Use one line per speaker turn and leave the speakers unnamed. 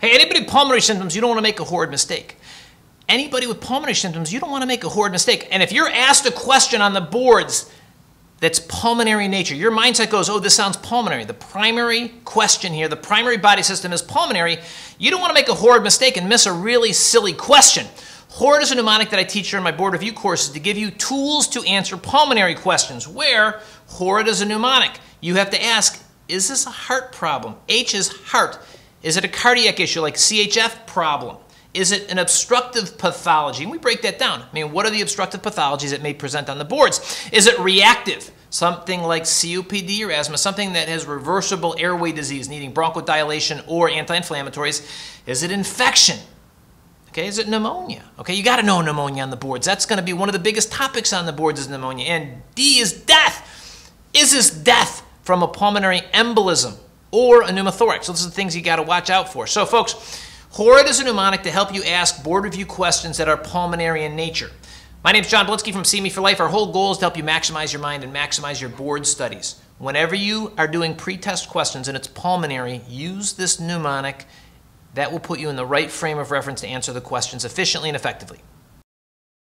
Hey, anybody with pulmonary symptoms, you don't want to make a horrid mistake. Anybody with pulmonary symptoms, you don't want to make a horrid mistake. And if you're asked a question on the boards that's pulmonary in nature, your mindset goes, oh, this sounds pulmonary. The primary question here, the primary body system is pulmonary. You don't want to make a horrid mistake and miss a really silly question. HORID is a mnemonic that I teach here in my board review courses to give you tools to answer pulmonary questions, where HORID is a mnemonic. You have to ask, is this a heart problem? H is heart. Is it a cardiac issue like CHF problem? Is it an obstructive pathology? And we break that down. I mean, what are the obstructive pathologies that may present on the boards? Is it reactive? Something like COPD or asthma, something that has reversible airway disease needing bronchodilation or anti-inflammatories. Is it infection? Okay, is it pneumonia? Okay, you got to know pneumonia on the boards. That's going to be one of the biggest topics on the boards is pneumonia. And D is death. Is this death from a pulmonary embolism or a pneumothorax? Those are the things you got to watch out for. So folks, HORID is a mnemonic to help you ask board review questions that are pulmonary in nature. My name is John Blitzky from See Me for Life. Our whole goal is to help you maximize your mind and maximize your board studies. Whenever you are doing pre-test questions and it's pulmonary, use this mnemonic. That will put you in the right frame of reference to answer the questions efficiently and effectively.